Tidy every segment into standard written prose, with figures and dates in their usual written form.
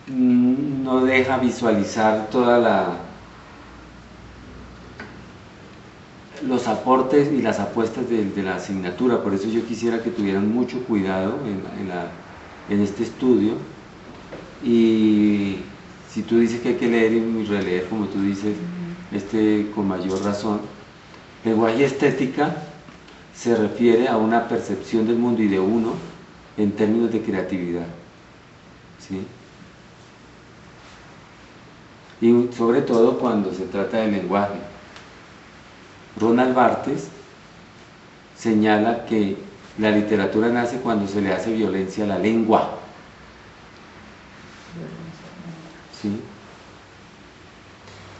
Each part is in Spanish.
no deja visualizar toda los aportes y las apuestas de la asignatura. Por eso yo quisiera que tuvieran mucho cuidado en este estudio. Y si tú dices que hay que leer y releer, como tú dices, con mayor razón. Lenguaje y estética se refiere a una percepción del mundo y de uno en términos de creatividad, ¿sí? Y sobre todo cuando se trata de lenguaje. Ronald Barthes señala que la literatura nace cuando se le hace violencia a la lengua, ¿sí?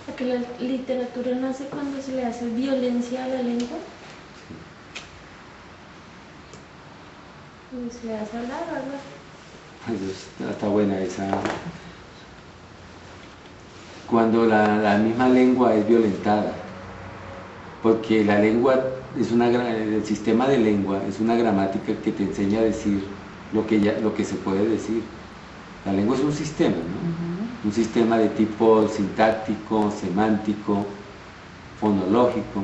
¿A que la literatura nace cuando se le hace violencia a la lengua? ¿Y se le hace hablar o algo? Está buena esa. Cuando la misma lengua es violentada, porque la lengua es el sistema de lengua es una gramática que te enseña a decir lo que se puede decir. La lengua es un sistema, ¿no? Un sistema de tipo sintáctico, semántico, fonológico,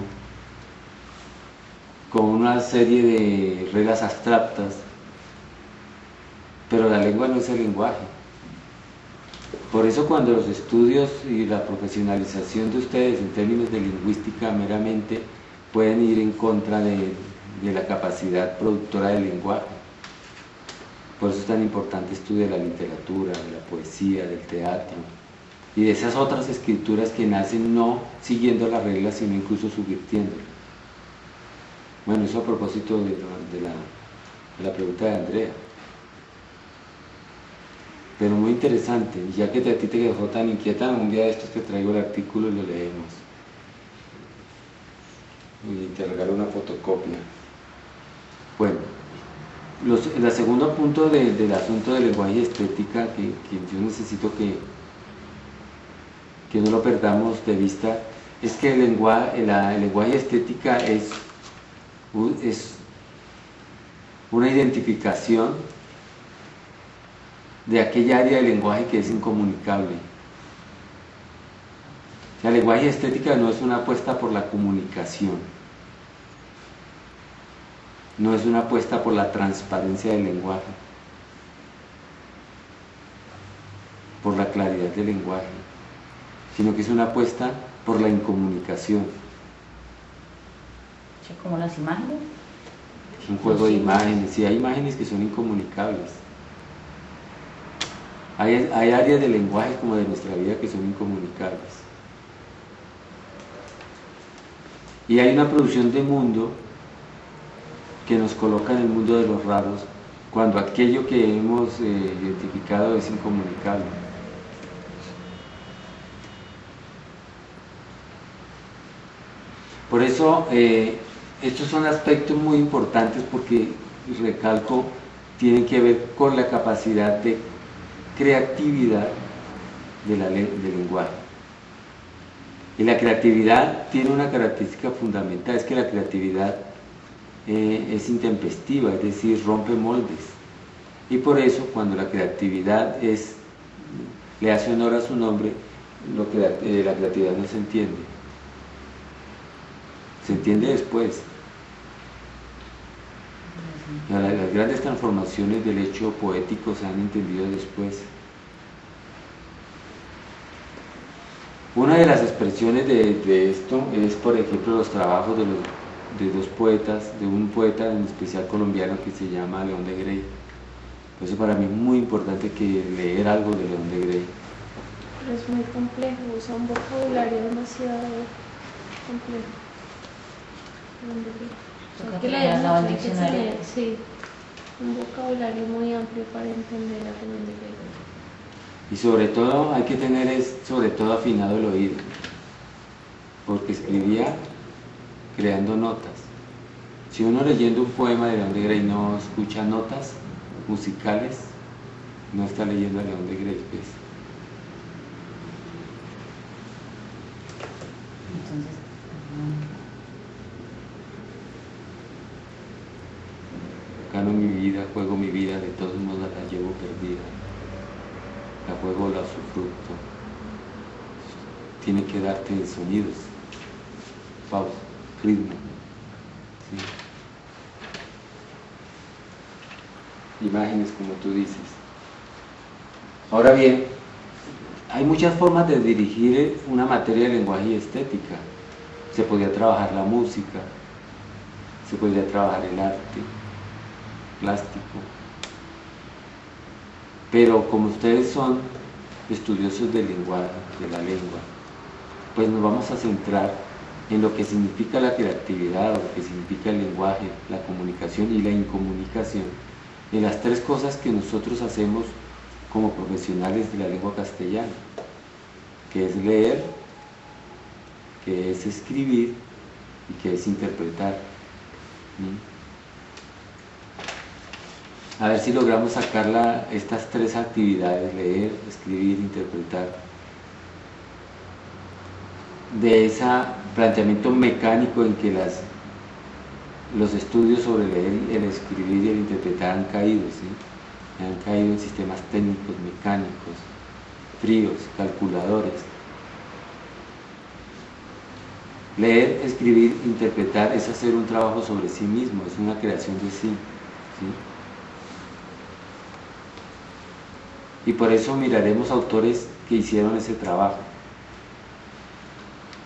con una serie de reglas abstractas, pero la lengua no es el lenguaje. Por eso cuando los estudios y la profesionalización de ustedes en términos de lingüística meramente pueden ir en contra de la capacidad productora del lenguaje. Por eso es tan importante estudiar la literatura, de la poesía, del teatro y de esas otras escrituras que nacen no siguiendo las reglas sino incluso subvirtiéndolas. Bueno, eso a propósito de la pregunta de Andrea. Pero muy interesante, y ya que a ti te dejó tan inquieta, un día de estos te traigo el artículo y lo leemos. Y te regalo una fotocopia. Bueno, el segundo punto del asunto del lenguaje y estética, que yo necesito que no lo perdamos de vista, es que el lenguaje y estética es una identificación de aquella área del lenguaje que es incomunicable. La lenguaje y estética no es una apuesta por la comunicación, no es una apuesta por la transparencia del lenguaje, por la claridad del lenguaje, sino que es una apuesta por la incomunicación. ¿Como las imágenes? Es un juego de imágenes, y hay imágenes que son incomunicables. Hay áreas del lenguaje como de nuestra vida que son incomunicables. Y hay una producción de mundo que nos coloca en el mundo de los raros cuando aquello que hemos identificado es incomunicable. Por eso, estos son aspectos muy importantes porque, recalco, tienen que ver con la capacidad de creatividad del lenguaje. Y la creatividad tiene una característica fundamental, es que la creatividad es intempestiva, es decir, rompe moldes. Y por eso, cuando la creatividad le hace honor a su nombre, la creatividad no se entiende. Se entiende después. Las grandes transformaciones del hecho poético se han entendido después. Una de las expresiones de esto es, por ejemplo, los trabajos de dos poetas, de un poeta en especial colombiano que se llama León de Grey. Por eso para mí es muy importante leer algo de León de Grey. Pero es muy complejo, usa un vocabulario demasiado complejo. Hay que leer mucho, hay que leer, sí, un vocabulario muy amplio para entender a León de Grey. Y sobre todo hay que tener afinado el oído, porque escribía creando notas. Si uno leyendo un poema de León de Grey no escucha notas musicales, no está leyendo a León de Grey, pues. Entonces, gano mi vida, juego mi vida, de todos modos la llevo perdida. la juego, la usufructo, tiene que darte sonidos, pausa, ritmo, ¿sí? Imágenes, como tú dices. Ahora bien, hay muchas formas de dirigir una materia de lenguaje y estética. Se podría trabajar la música, se podría trabajar el arte plástico, pero como ustedes son estudiosos del lenguaje, de la lengua, pues nos vamos a centrar en lo que significa la creatividad, o lo que significa el lenguaje, la comunicación y la incomunicación, en las tres cosas que nosotros hacemos como profesionales de la lengua castellana, que es leer, que es escribir y que es interpretar. A ver si logramos sacar estas tres actividades, leer, escribir, interpretar, de ese planteamiento mecánico en que los estudios sobre leer, el escribir y el interpretar han caído, ¿sí? Han caído en sistemas técnicos, mecánicos, fríos, calculadores. Leer, escribir, interpretar es hacer un trabajo sobre sí mismo, es una creación de sí, ¿sí? Y por eso miraremos autores que hicieron ese trabajo.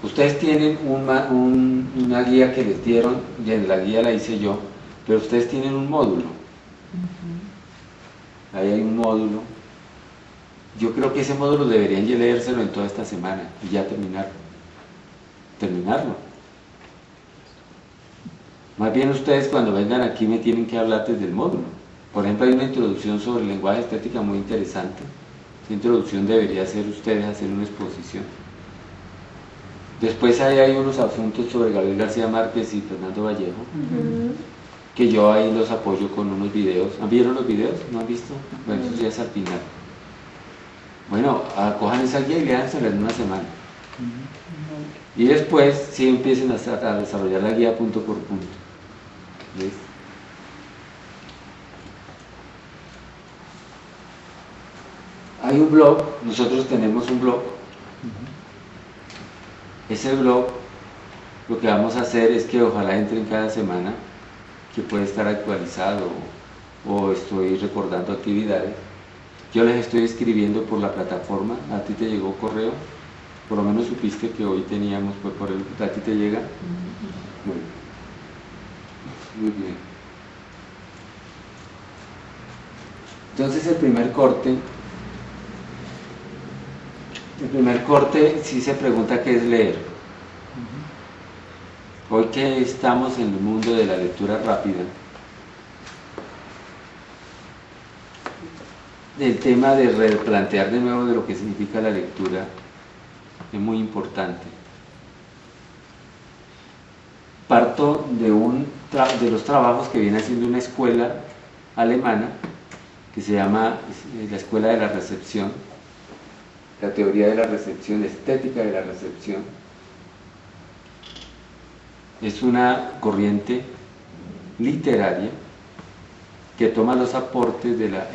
Ustedes tienen una guía que les dieron, y la guía la hice yo, pero ustedes tienen un módulo. Ahí hay un módulo. Yo creo que ese módulo deberían leérselo en toda esta semana y ya terminarlo. Más bien ustedes cuando vengan aquí me tienen que hablar desde el módulo. Por ejemplo, hay una introducción sobre el lenguaje estética muy interesante. Esa introducción debería ser ustedes hacer una exposición. Después ahí hay unos asuntos sobre Gabriel García Márquez y Fernando Vallejo, que yo ahí los apoyo con unos videos. ¿Vieron los videos? ¿No han visto? Bueno, eso ya es al final. Bueno, cojan esa guía y léansela en una semana. Y después sí empiecen a desarrollar la guía punto por punto. ¿Ves? Hay un blog, nosotros tenemos un blog. Ese blog, lo que vamos a hacer es que ojalá entren cada semana, que puede estar actualizado o estoy recordando actividades. Yo les estoy escribiendo por la plataforma. ¿A ti te llegó correo? Por lo menos supiste que hoy teníamos, pues por el, ¿a ti te llega? Bueno, muy bien. Entonces el primer corte sí se pregunta qué es leer. Hoy que estamos en el mundo de la lectura rápida, el tema de replantear de nuevo de lo que significa la lectura es muy importante. Parto de los trabajos que viene haciendo una escuela alemana que se llama la Escuela de la Recepción, la teoría de la recepción, estética de la recepción. Es una corriente literaria que toma los aportes de la